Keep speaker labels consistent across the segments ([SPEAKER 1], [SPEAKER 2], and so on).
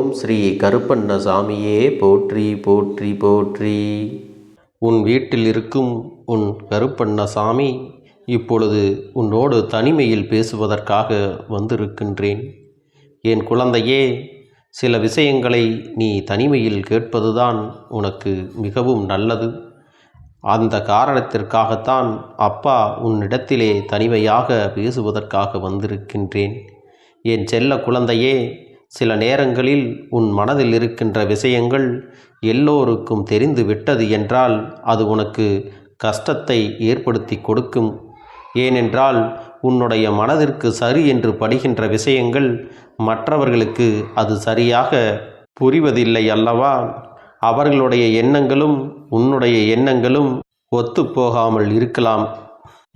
[SPEAKER 1] ஓம் ஸ்ரீ கருப்பண்ணசாமியே போற்றி போற்றி போற்றி. உன் வீட்டில் இருக்கும் உன் கருப்பண்ணசாமி இப்பொழுது உன்னோடு தனிமையில் பேசுவதற்காக வந்திருக்கின்றேன். என் குழந்தையே, சில விஷயங்களை நீ தனிமையில் கேட்பதுதான் உனக்கு மிகவும் நல்லது. அந்த காரணத்திற்காகத்தான் அப்பா உன்னிடத்திலே தனிமையாக பேசுவதற்காக வந்திருக்கின்றேன். என் செல்ல குழந்தையே, சில நேரங்களில் உன் மனதில் இருக்கின்ற விஷயங்கள் எல்லோருக்கும் தெரிந்து விட்டது என்றால் அது உனக்கு கஷ்டத்தை ஏற்படுத்தி கொடுக்கும். ஏனென்றால் உன்னுடைய மனதிற்கு சரி என்று படுகின்ற விஷயங்கள் மற்றவர்களுக்கு அது சரியாக புரிவதில்லை அல்லவா? அவர்களுடைய எண்ணங்களும் உன்னுடைய எண்ணங்களும் ஒத்துப்போகாமல் இருக்கலாம்.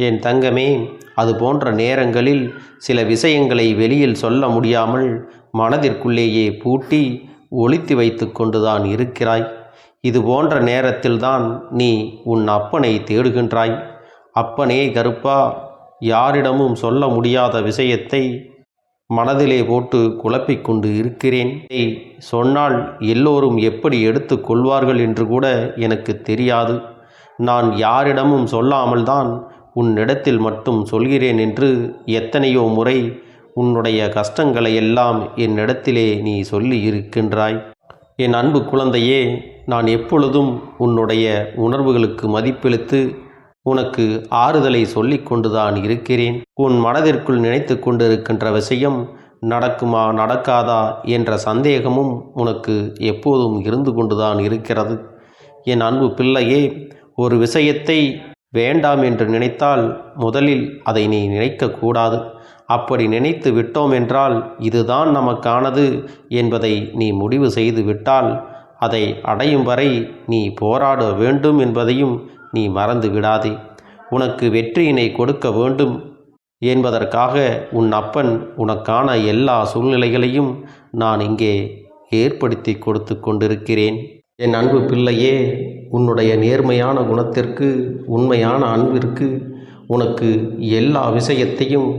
[SPEAKER 1] என் தங்கமே, அது போன்ற நேரங்களில் சில விஷயங்களை வெளியில் சொல்ல முடியாமல் மனதிற்குள்ளேயே பூட்டி ஒளித்து வைத்து கொண்டுதான் இருக்கிறாய். இது போன்ற நேரத்தில்தான் நீ உன் அப்பனை தேடுகின்றாய். அப்பனே கருப்பா, யாரிடமும் சொல்ல முடியாத விஷயத்தை மனதிலே போட்டு குழப்பிக்கொண்டு இருக்கிறேன். சொன்னால் எல்லோரும் எப்படி எடுத்து கொள்வார்கள் என்று கூட எனக்கு தெரியாது. நான் யாரிடமும் சொல்லாமல் தான் உன்னிடத்தில் மட்டும் சொல்கிறேன் என்று எத்தனையோ முறை உன்னுடைய கஷ்டங்களை எல்லாம் என்னிடத்திலே நீ சொல்லி இருக்கின்றாய். என் அன்பு குழந்தையே, நான் எப்பொழுதும் உன்னுடைய உணர்வுகளுக்கு மதிப்பளித்து உனக்கு ஆறுதலை சொல்லி கொண்டுதான் இருக்கிறேன். உன் மனதிற்குள் நினைத்து கொண்டிருக்கின்ற விஷயம் நடக்குமா நடக்காதா என்ற சந்தேகமும் உனக்கு எப்போதும் இருந்து கொண்டுதான் இருக்கிறது. என் அன்பு பிள்ளையே, ஒரு விஷயத்தை வேண்டாம் என்று நினைத்தால் முதலில் அதை நீ நினைக்கக்கூடாது. அப்படி நினைத்து விட்டோம் என்றால் இதுதான் நமக்கானது என்பதை நீ முடிவு செய்து விட்டால் அதை அடையும் வரை நீ போராட வேண்டும் என்பதையும் நீ மறந்து விடாதே. உனக்கு வெற்றியினை கொடுக்க வேண்டும் என்பதற்காக உன் அப்பன் உனக்கான எல்லா சூழ்நிலைகளையும் நான் இங்கே ஏற்படுத்தி கொடுத்து கொண்டிருக்கிறேன். என் அன்பு பிள்ளையே, உன்னுடைய நேர்மையான குணத்திற்கு, உண்மையான அன்பிற்கு உனக்கு எல்லா விஷயத்தையும்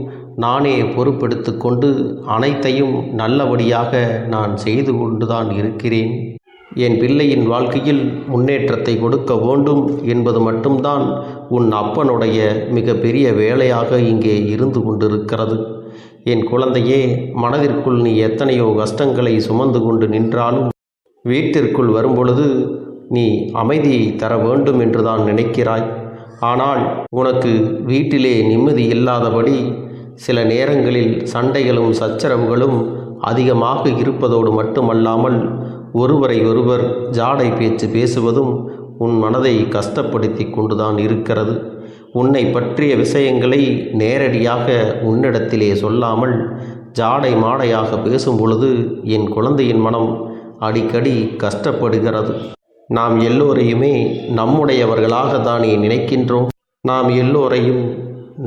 [SPEAKER 1] நானே பொறுப்பெடுத்து கொண்டு அனைத்தையும் நல்லபடியாக நான் செய்து கொண்டுதான் இருக்கிறேன். என் பிள்ளையின் வாழ்க்கையில் முன்னேற்றத்தை கொடுக்க வேண்டும் என்பது மட்டும்தான் உன் அப்பனுடைய மிக பெரிய வேலையாக இங்கே இருந்து கொண்டிருக்கிறது. என் குழந்தையே, மனதிற்குள் நீ எத்தனையோ கஷ்டங்களை சுமந்து கொண்டு நின்றாலும் வீட்டிற்குள் வரும்பொழுது நீ அமைதியை தர வேண்டும் என்றுதான் நினைக்கிறாய். ஆனால் உனக்கு வீட்டிலே நிம்மதி இல்லாதபடி சில நேரங்களில் சண்டைகளும் சச்சரவுகளும் அதிகமாக இருப்பதோடு மட்டுமல்லாமல் ஒருவரை ஒருவர் ஜாடை பேச்சு பேசுவதும் உன் மனதை கஷ்டப்படுத்தி கொண்டுதான் இருக்கிறது. உன்னை பற்றிய விஷயங்களை நேரடியாக உன்னிடத்திலே சொல்லாமல் ஜாடை மாடையாக பேசும் பொழுது என் குழந்தையின் மனம் அடிக்கடி கஷ்டப்படுகிறது. நாம் எல்லோரையுமே நம்முடையவர்களாக தானே நினைக்கின்றோம். நாம் எல்லோரையும்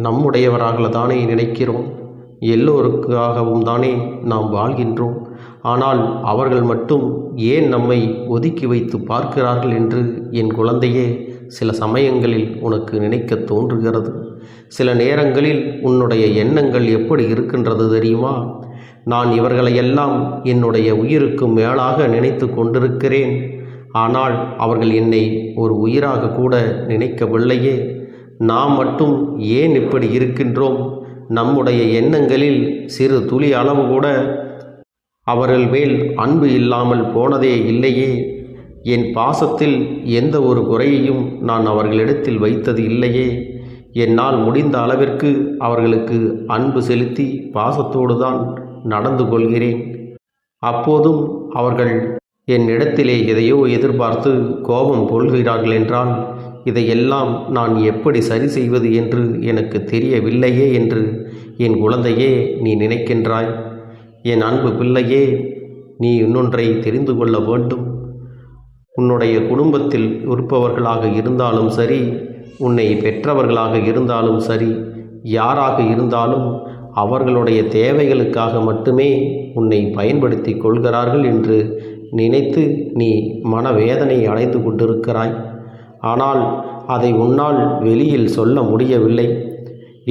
[SPEAKER 1] நம்முடையவராக தானே நினைக்கிறோம். எல்லோருக்காகவும் தானே நாம் வாழ்கின்றோம். ஆனால் அவர்கள் மட்டும் ஏன் நம்மை ஒதுக்கி வைத்து பார்க்கிறார்கள் என்று என் குழந்தையே சில சமயங்களில் உனக்கு நினைக்க தோன்றுகிறது. சில நேரங்களில் உன்னுடைய எண்ணங்கள் எப்படி இருக்கின்றது தெரியுமா? நான் இவர்களையெல்லாம் என்னுடைய உயிருக்கு மேலாக நினைத்து கொண்டிருக்கிறேன். ஆனால் அவர்கள் என்னை ஒரு உயிராக கூட நினைக்கவில்லையே. நாம் மட்டும் ஏன் இப்படி இருக்கின்றோம்? நம்முடைய எண்ணங்களில் சிறு துளி அளவு கூட அவர்கள் மேல் அன்பு இல்லாமல் போனதே இல்லையே. என் பாசத்தில் எந்த ஒரு குறையையும் நான் அவர்களிடத்தில் வைத்தது இல்லையே. என்னால் முடிந்த அளவிற்கு அவர்களுக்கு அன்பு செலுத்தி பாசத்தோடு தான் நடந்து கொள்கிறேன். அப்போதும் அவர்கள் என்னிடத்திலே எதையோ எதிர்பார்த்து கோபம் கொள்கிறார்கள் என்றால் இதையெல்லாம் நான் எப்படி சரி செய்வது என்று எனக்கு தெரியவில்லையே என்று என் குழந்தையே நீ நினைக்கின்றாய். என் அன்பு பிள்ளையே, நீ இன்னொன்றை தெரிந்து கொள்ள வேண்டும். உன்னுடைய குடும்பத்தில் இருப்பவர்களாக இருந்தாலும் சரி, உன்னை பெற்றவர்களாக இருந்தாலும் சரி, யாராக இருந்தாலும் அவர்களுடைய தேவைகளுக்காக மட்டுமே உன்னை பயன்படுத்தி கொள்கிறார்கள் என்று நினைத்து நீ மனவேதனை அடைந்து கொண்டிருக்கிறாய். ஆனால் அதை உன்னால் வெளியில் சொல்ல முடியவில்லை.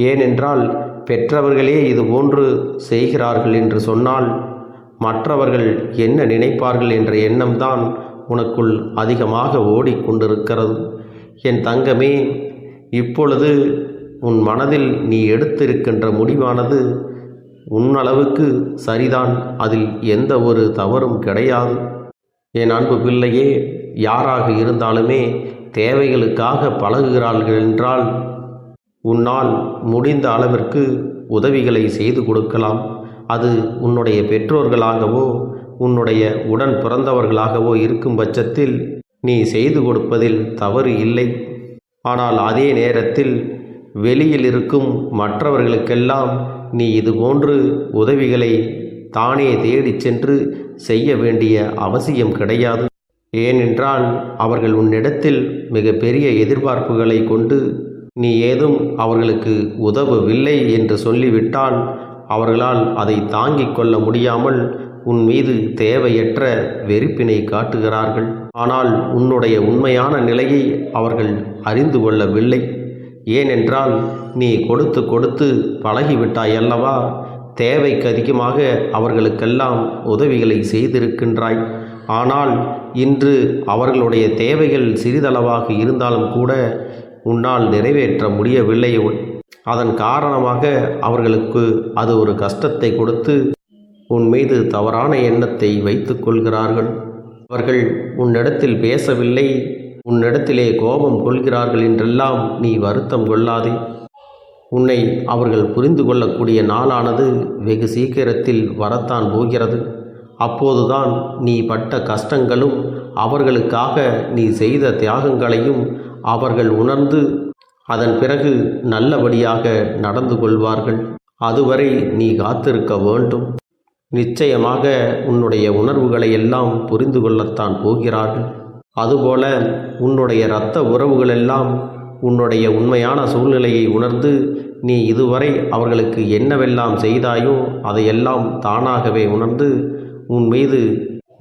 [SPEAKER 1] ஏனென்றால் பெற்றவர்களே இதுபோன்று செய்கிறார்கள் என்று சொன்னால் மற்றவர்கள் என்ன நினைப்பார்கள் என்ற எண்ணம்தான் உனக்குள் அதிகமாக ஓடிக்கொண்டிருக்கிறது. என் தங்கமே, இப்பொழுது உன் மனதில் நீ எடுத்திருக்கின்ற முடிவானது உன்னளவுக்கு சரிதான். அதில் எந்த ஒரு தவறும் கிடையாது. என் அன்பு பிள்ளையே, யாராக இருந்தாலுமே தேவைகளுக்காக பழகுகிறார்கள் என்றால் உன்னால் முடிந்த அளவிற்கு உதவிகளை செய்து கொடுக்கலாம். அது உன்னுடைய பெற்றோர்களாகவோ உன்னுடைய உடன் பிறந்தவர்களாகவோ இருக்கும் பட்சத்தில் நீ செய்து கொடுப்பதில் தவறு இல்லை. ஆனால் அதே நேரத்தில் வெளியில் இருக்கும் மற்றவர்களுக்கெல்லாம் நீ இதுபோன்று உதவிகளை தானே தேடிச் சென்று செய்ய வேண்டிய அவசியம் கிடையாது. ஏனென்றால் அவர்கள் உன்னிடத்தில் மிக பெரிய எதிர்பார்ப்புகளை கொண்டு நீ ஏதும் அவர்களுக்கு உதவவில்லை என்று சொல்லிவிட்டால் அவர்களால் அதை தாங்கிக் கொள்ள முடியாமல் உன் மீது தேவையற்ற வெறுப்பினை காட்டுகிறார்கள். ஆனால் உன்னுடைய உண்மையான நிலையை அவர்கள் அறிந்து கொள்ளவில்லை. ஏனென்றால் நீ கொடுத்து கொடுத்து பழகிவிட்டாய் அல்லவா? தேவைக்கு அதிகமாக அவர்களுக்கெல்லாம் உதவிகளை செய்திருக்கின்றாய். ஆனால் இன்று அவர்களுடைய தேவைகள் சிறிதளவாக இருந்தாலும் கூட உன்னால் நிறைவேற்ற முடியவில்லை. அதன் காரணமாக அவர்களுக்கு அது ஒரு கஷ்டத்தை கொடுத்து உன் மீது தவறான எண்ணத்தை வைத்துக் கொள்கிறார்கள். அவர்கள் உன்னிடத்தில் பேசவில்லை, உன்னிடத்திலே கோபம் கொள்கிறார்கள் என்றெல்லாம் நீ வருத்தம் கொள்ளாதே. உன்னை அவர்கள் புரிந்து கொள்ளக்கூடிய நாளானது வெகு சீக்கிரத்தில் வரத்தான் போகிறது. அப்போதுதான் நீ பட்ட கஷ்டங்களும் அவர்களுக்காக நீ செய்த தியாகங்களையும் அவர்கள் உணர்ந்து அதன் பிறகு நல்லபடியாக நடந்து கொள்வார்கள். அதுவரை நீ காத்திருக்க வேண்டும். நிச்சயமாக உன்னுடைய உணர்வுகளை எல்லாம் புரிந்து கொள்ளத்தான் போகிறார்கள். அதுபோல உன்னுடைய இரத்த உறவுகளெல்லாம் உன்னுடைய உண்மையான சூழ்நிலையை உணர்ந்து நீ இதுவரை அவர்களுக்கு என்னவெல்லாம் செய்தாயோ அதையெல்லாம் தானாகவே உணர்ந்து உன் மீது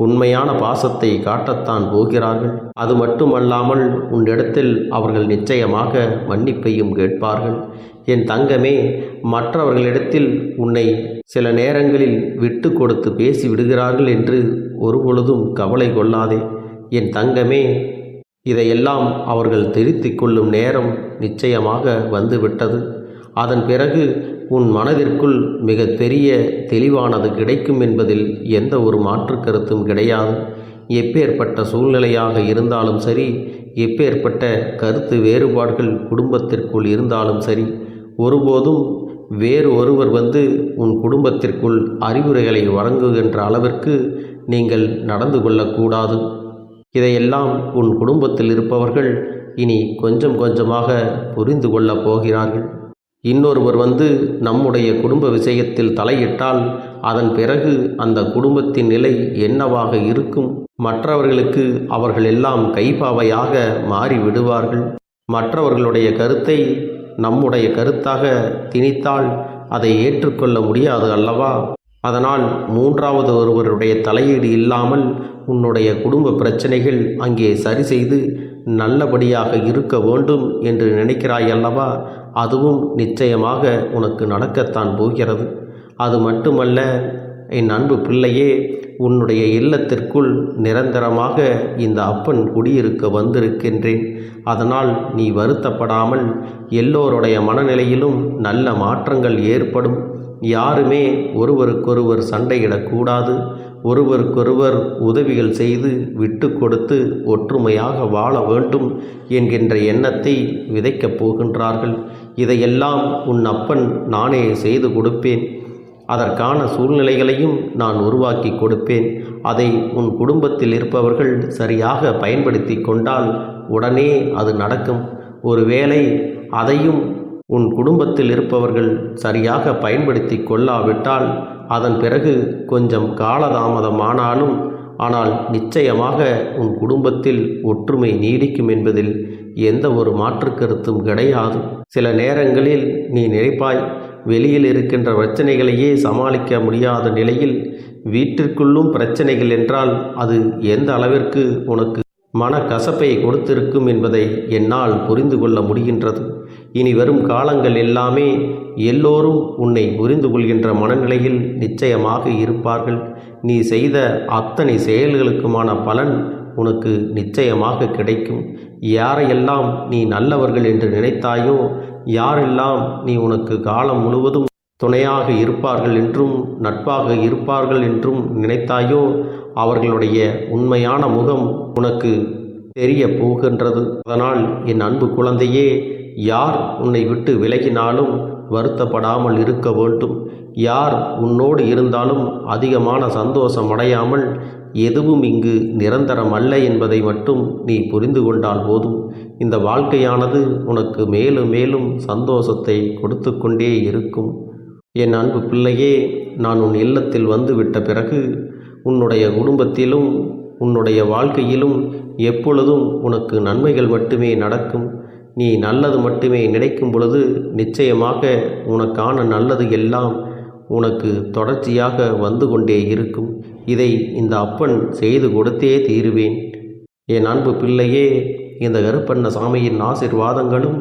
[SPEAKER 1] உண்மையான பாசத்தை காட்டத்தான் போகிறார்கள். அது மட்டுமல்லாமல் உன்னிடத்தில் அவர்கள் நிச்சயமாக மன்னிப்பையும் கேட்பார்கள். என் தங்கமே, மற்றவர்களிடத்தில் உன்னை சில நேரங்களில் விட்டு கொடுத்து பேசி விடுகிறார்கள் என்று ஒருபொழுதும் கவலை கொள்ளாதே. என் தங்கமே, இதையெல்லாம் அவர்கள் திருத்திக் கொள்ளும் நேரம் நிச்சயமாக வந்துவிட்டது. அதன் பிறகு உன் மனதிற்குள் மிக பெரிய தெளிவானது கிடைக்கும் என்பதில் எந்த ஒரு மாற்று கருத்தும் கிடையாது. எப்பேற்பட்ட சூழ்நிலையாக இருந்தாலும் சரி, எப்பேற்பட்ட கருத்து வேறுபாடுகள் குடும்பத்திற்குள் இருந்தாலும் சரி, ஒருபோதும் வேறு ஒருவர் வந்து உன் குடும்பத்திற்குள் அறிவுரைகளை வழங்குகின்ற அளவிற்கு நீங்கள் நடந்து கொள்ளக்கூடாது. இதையெல்லாம் உன் குடும்பத்தில் இருப்பவர்கள் இனி கொஞ்சம் கொஞ்சமாக புரிந்து கொள்ளப் போகிறார்கள். இன்னொருவர் வந்து நம்முடைய குடும்ப விஷயத்தில் தலையிட்டால் அதன் பிறகு அந்த குடும்பத்தின் நிலை என்னவாக இருக்கும்? மற்றவர்களுக்கு அவர்கள் எல்லாம் கைப்பாவையாக மாறி விடுவார்கள். மற்றவர்களுடைய கருத்தை நம்முடைய கருத்தாக திணித்தால் அதை ஏற்றுக்கொள்ள முடியாது அல்லவா? அதனால் மூன்றாவது ஒருவருடைய தலையீடு இல்லாமல் உன்னுடைய குடும்ப பிரச்சனைகள் அங்கே சரி செய்து நல்லபடியாக இருக்க வேண்டும் என்று நினைக்கிறாய் அல்லவா? அதுவும் நிச்சயமாக உனக்கு நடக்கத்தான் போகிறது. அது மட்டுமல்ல என் அன்பு பிள்ளையே, உன்னுடைய இல்லத்திற்குள் நிரந்தரமாக இந்த அப்பன் குடியிருக்க வந்திருக்கின்றேன். அதனால் நீ வருத்தப்படாமல் எல்லோருடைய மனநிலையிலும் நல்ல மாற்றங்கள் ஏற்படும். யாருமே ஒருவருக்கொருவர் சண்டையிடக்கூடாது. ஒருவருக்கொருவர் உதவிகள் செய்து விட்டு கொடுத்து ஒற்றுமையாக வாழ வேண்டும் என்கின்ற எண்ணத்தை விதைக்கப் போகின்றார்கள். இதையெல்லாம் உன் அப்பன் நானே செய்து கொடுப்பேன். அதற்கான சூழ்நிலைகளையும் நான் உருவாக்கி கொடுப்பேன். அதை உன் குடும்பத்தில் இருப்பவர்கள் சரியாக பயன்படுத்தி கொண்டால் உடனே அது நடக்கும். ஒருவேளை அதையும் உன் குடும்பத்தில் இருப்பவர்கள் சரியாக பயன்படுத்தி கொள்ளாவிட்டால் அதன் பிறகு கொஞ்சம் காலதாமதமானாலும் ஆனால் நிச்சயமாக உன் குடும்பத்தில் ஒற்றுமை நீடிக்கும் என்பதில் எந்த ஒரு மாற்று கருத்தும் கிடையாது. சில நேரங்களில் நீ நினைப்பாய், வெளியில் இருக்கின்ற பிரச்சனைகளையே சமாளிக்க முடியாத நிலையில் வீட்டிற்குள்ளும் பிரச்சனைகள் என்றால் அது எந்த அளவிற்கு உனக்கு மனக்கசப்பை கொடுத்திருக்கும் என்பதை என்னால் புரிந்து கொள்ள முடிகின்றது. இனி வரும் காலங்கள் எல்லாமே எல்லோரும் உன்னை புரிந்து கொள்கின்ற மனநிலையில் நிச்சயமாக இருப்பார்கள். நீ செய்த அத்தனை செயல்களுக்குமான பலன் உனக்கு நிச்சயமாக கிடைக்கும். யாரையெல்லாம் நீ நல்லவர்கள் என்று நினைத்தாயோ, யாரெல்லாம் நீ உனக்கு காலம் முழுவதும் துணையாக இருப்பார்கள் என்றும் நட்பாக இருப்பார்கள் என்றும் நினைத்தாயோ, அவர்களுடைய உண்மையான முகம் உனக்கு தெரிய போகின்றது. அதனால் என் அன்பு குழந்தையே, யார் உன்னை விட்டு விலகினாலும் வருத்தப்படாமல் இருக்க வேண்டும். யார் உன்னோடு இருந்தாலும் அதிகமான சந்தோஷம் அடையாமல், எதுவும் இங்கு நிரந்தரம் அல்ல என்பதை மட்டும் நீ புரிந்து கொண்டால் போதும். இந்த வாழ்க்கையானது உனக்கு மேலும் மேலும் சந்தோஷத்தை கொடுத்து கொண்டே இருக்கும். என் அன்பு பிள்ளையே, நான் உன் இல்லத்தில் வந்துவிட்ட பிறகு உன்னுடைய குடும்பத்திலும் உன்னுடைய வாழ்க்கையிலும் எப்பொழுதும் உனக்கு நன்மைகள் மட்டுமே நடக்கும். நீ நல்லது மட்டுமே நினைக்கும் பொழுது நிச்சயமாக உனக்கான நல்லது எல்லாம் உனக்கு தொடர்ச்சியாக வந்து கொண்டே இருக்கும். இதை இந்த அப்பன் செய்து கொடுத்தே தீருவேன். என் அன்பு பிள்ளையே, இந்த கருப்பண்ண சாமியின் ஆசீர்வாதங்களும்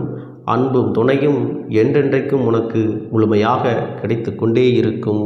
[SPEAKER 1] அன்பும் துணையும் என்றென்றைக்கும் உனக்கு முழுமையாக கிடைத்து கொண்டே இருக்கும்.